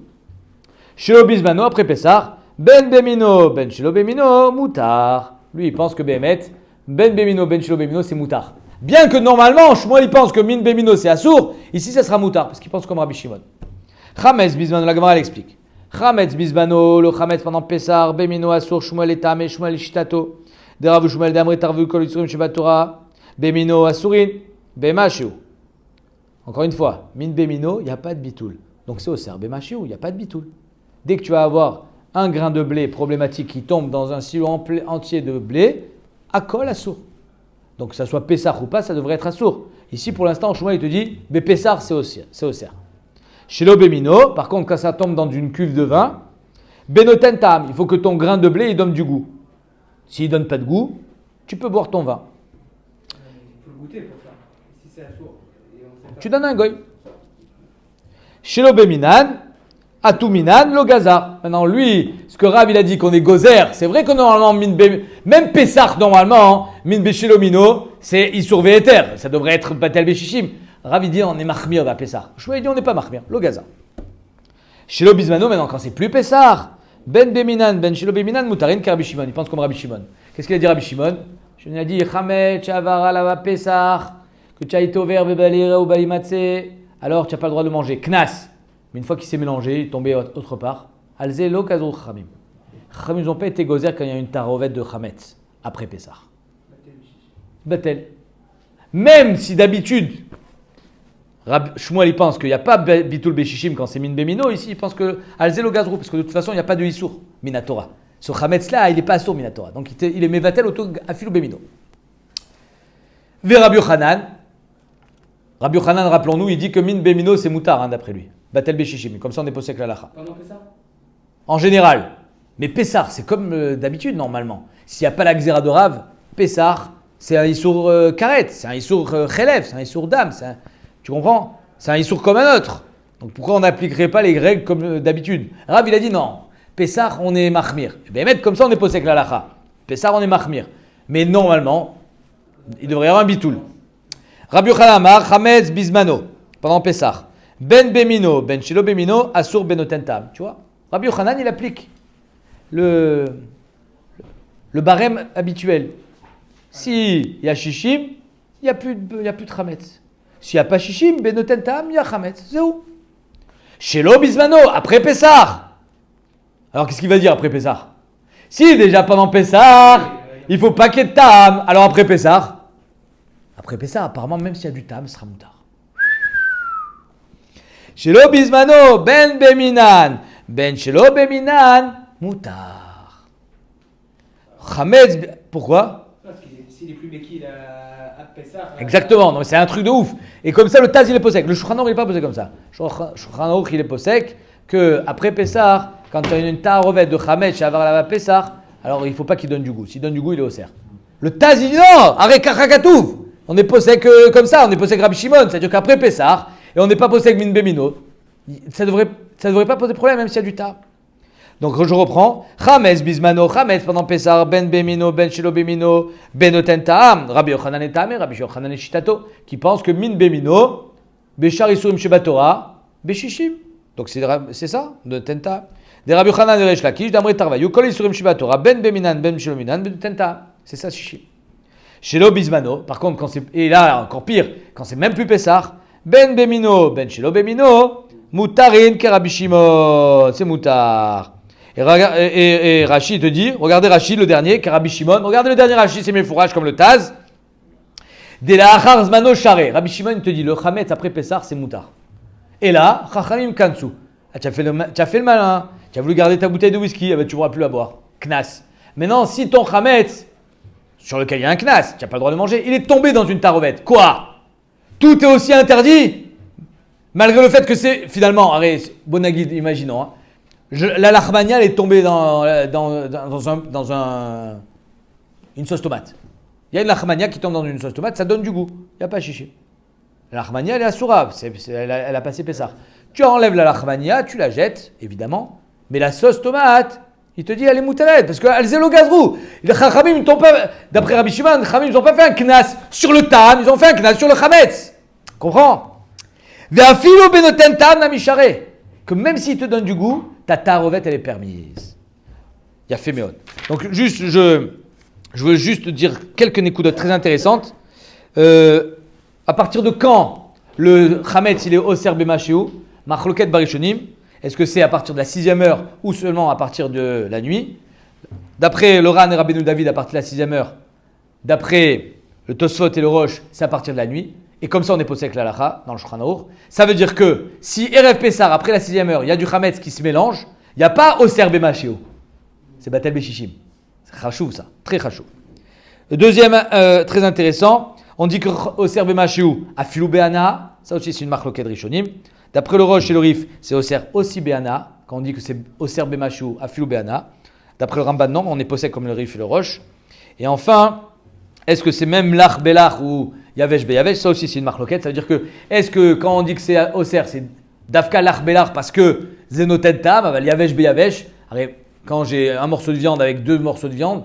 Shelo bismano, après Pessah, ben bemino, ben shelo bemino, moutar. Lui, il pense que Behemet, ben bemino, ben shelo bemino, c'est moutar. Bien que normalement, Shmuel il pense que min bemino c'est assour, ici ça sera moutar, parce qu'il pense comme Rabbi Shimon. Chametz bismano, la Gemara elle explique. Chametz bismano, le chametz pendant Pessah, bemino assour, Shmuel et Tamé, Shmuel et Shitato, de Rav Shmuel d'Amre Tarvu Kol Yitzurim Shebat Torah, bemino assourin, bemashiu. Encore une fois, min bemino, il n'y a pas de bitoul. Donc c'est au ser, bemashiu, il n'y a pas de bitoul. Dès que tu vas avoir un grain de blé problématique qui tombe dans un silo entier de blé, akol assour. Donc que ça soit Pessah ou pas, ça devrait être assour. Ici, pour l'instant, Shmuel, il te dit, mais Pessah, c'est au cerf. Shelo Bemino, par contre, quand ça tombe dans une cuve de vin, Benoten Tam, il faut que ton grain de blé, il donne du goût. S'il ne donne pas de goût, tu peux boire ton vin. Il faut le goûter pour ça. Si c'est assour. Tu donnes un goy. Shelo Beminan, Atuminan, lo Gazar. Maintenant, lui, ce que Rav il a dit qu'on est gozer, c'est vrai que normalement, même Pessah, normalement, min beshelo mino, c'est Issour Ve'eter. Ça devrait être Batel Beshishim. Rav il dit on est Mahmir à Pessah. Shmuel dit on n'est pas Mahmir, lo Gazar. Shelo Bismano, maintenant, quand c'est plus Pessah, ben Beminan, ben Shelo Beminan, Moutarin, Rabbi Shimon. Il pense comme Rabbi Shimon. Qu'est-ce qu'il a dit Rabbi Shimon? Je lui ai dit Chamet, Chavara, Lava Pessah, que tu as été ouvert, Bebalire ou Balimatse, alors tu n'as pas le droit de manger. Knas. Mais une fois qu'il s'est mélangé, il est tombé autre part. Alzelo kazou chamim. Chamim, ils n'ont pas été gozer quand il y a une tarovette de chametz après Pessah. Batel. Même si d'habitude, Shmuel il pense qu'il n'y a pas bitul beshishim quand c'est min bemino, ici il pense que alzelo gazrou, parce que de toute façon il n'y a pas de issour minatora. Ce chametz là, il n'est pas assour minatora. Donc il est mevatel auto afilou bemino. Ve Rabbi Yochanan. Rabbi Yochanan, rappelons-nous, il dit que min bemino c'est moutar, d'après lui. Batel Beshishim, comme ça on est posé avec la lacha. Pendant Pessah? En général. Mais Pessah, c'est comme d'habitude normalement. S'il n'y a pas la xéra de Rav, Pessah, c'est un issour karet, c'est un issour chelev, c'est un issour dam. Tu comprends? C'est un issour comme un autre. Donc pourquoi on n'appliquerait pas les règles comme d'habitude? Rav il a dit non, Pessah on est mahmir. Et bien mettre comme ça on est posé avec la lacha. Pessah on est mahmir. Mais normalement, il devrait y avoir un bitoul. Rabbi Yochanan Amar, Chametz Bismano, pendant Pessah. Ben Bemino, Ben Shelo Bemino, Assour Benotentam. Tu vois, Rabbi Yochanan, il applique le barème habituel. S'il y a Shishim, il n'y a plus de Chametz. S'il n'y a pas Shishim, Benotentam, il y a Chametz. C'est où? Shelo Bismano, après Pessah. Alors qu'est-ce qu'il va dire après Pessah? Si déjà pendant Pessah, il faut pas qu'il y ait de Tam. Alors après Pessah, apparemment, même s'il y a du Tam, ce sera moutar. Shelo bismano, ben beminan, ben shelo beminan, moutar. Chametz, pourquoi? Parce que s'il est plus béquille à Pessah. Exactement, non, c'est un truc de ouf. Et comme ça, le Taz, il est posé. Le Shulchan Aruch, il n'est pas posé comme ça. Le Shulchan Aruch, il est posé qu'après Pessah, quand tu as une tarovet de Chametz, Shavar Lava Pessah, alors il ne faut pas qu'il donne du goût. S'il donne du goût, il est au cerf. Le Taz, il dit non, arrête Kakatouv. On est posé que comme ça, on est posé avec Rabbi Shimon. C'est-à-dire qu'après Pessah, et on n'est pas posé avec Min Bemino, ça devrait pas poser problème, même s'il y a du tas. Donc je reprends. Chametz bismano, Chametz pendant Pessah, ben Bemino, ben Shelo Bemino, ben Otentaam, Rabbi Yochanan et Tamé, Rabbi Yochanan et Shitato, qui pensent que Min Bemino, Beshar Isurim Shebat Torah, Beshishim. Donc c'est ça, de Tenta. Des Rabbi Yochanan et Resh Lakish, d'Amre Tarvayu, Kol Isurim Shebat Torah, ben Beminan, ben Shelo Minan, ben Tenta. C'est ça, Shishim. Shelo Bismano. Par contre, et là, encore pire, quand c'est même plus Pessah, Ben Bemino, Ben Shelo Bemino, Moutarin Kerabi Shimon. C'est Moutar. Et Rashi te dit, regardez Rashi, le dernier, Kerabi Shimon. Regardez le dernier Rashi, c'est mes fourrages comme le Taz. Dès la Achar Zmano Share. Rabbi Shimon te dit, le Chametz après Pessah, c'est Moutar. Et là, Chachamim Kansu. Ah, tu as fait le malin. Tu as voulu garder ta bouteille de whisky, tu ne pourras plus la boire. Knas. Maintenant, si ton Chametz, sur lequel il y a un Knas, tu n'as pas le droit de manger, il est tombé dans une tarovette. Quoi? Tout est aussi interdit? Malgré le fait que c'est, finalement, arrête, Bonagid, imaginons, hein, la lachmania est tombée dans une sauce tomate. Il y a une lachmania qui tombe dans une sauce tomate, ça donne du goût. Il n'y a pas chichi. La lachmania, elle est assourable, elle a passé Pessah. Tu enlèves la lachmania, tu la jettes, évidemment, mais la sauce tomate, il te dit elle est moutarette, parce qu'elle zélo gazrou. Les chachamim, d'après Rabbi Shimon, les chachamim, ils n'ont pas fait un knas sur le tam, ils ont fait un knas sur le chametz. Comprends? Ve'afilo benoten tam namishare. Que même s'il te donne du goût, ta tarovette, elle est permise. Il y a fait méod. Donc, juste, je veux juste dire quelques nécoudotes très intéressantes. À partir de quand le chametz, il est oser b'mashéou, machloket barishonim? Est-ce que c'est à partir de la 6e heure ou seulement à partir de la nuit? D'après le Ran et Rabbeinu David, à partir de la 6e heure. D'après le Tosfot et le Roche, c'est à partir de la nuit. Et comme ça, on est posé avec l'alacha dans le Shulchan Aruch. Ça veut dire que si Erev Pessar, après la 6e heure, il y a du chametz qui se mélange, il n'y a pas oser b'mashéou. C'est batel b'shishim. C'est chachouv ça, très chachouv. Le deuxième, très intéressant, on dit que oser b'mashéou a filou be'ana. Ça aussi, c'est une marque loquet rishonim. D'après le Roche et le Rif, c'est oser aussi be'ana. Quand on dit que c'est oser b'mashéou a filou be'ana. D'après le Ramban, non, on est posé comme le Rif et le Roche. Et enfin, est-ce que c'est même l'ach belach ou yavesh beyavesh? Ça aussi, c'est une marque loquet. Ça veut dire que, est-ce que quand on dit que c'est oser, c'est dafka l'ach belach parce que zenoten tam, yavesh beyavesh? Quand j'ai un morceau de viande avec 2 morceaux de viande,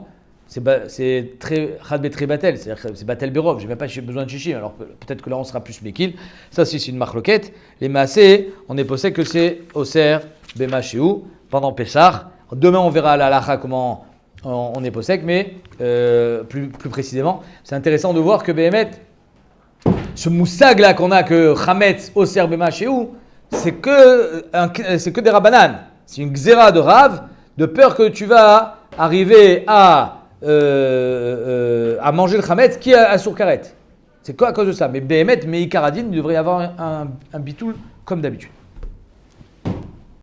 c'est très chad très batel, c'est-à-dire que c'est batel berov, j'ai même pas besoin de chichi, alors peut-être que là on sera plus mekil. Ça aussi c'est une marloquette. Les maasé, on est posé que c'est oser b'mashéou pendant Pessah. Demain on verra à la halacha comment on est posé, mais plus précisément, c'est intéressant de voir que Behemet, ce moussag là qu'on a que chametz oser b'mashéou, c'est que des rabbanan, c'est une xéra de Rav, de peur que tu vas arriver à manger le chametz qui est à sourkaret. C'est quoi à cause de ça? Mais Behemet, Meikaradin, il devrait y avoir un bitoul comme d'habitude.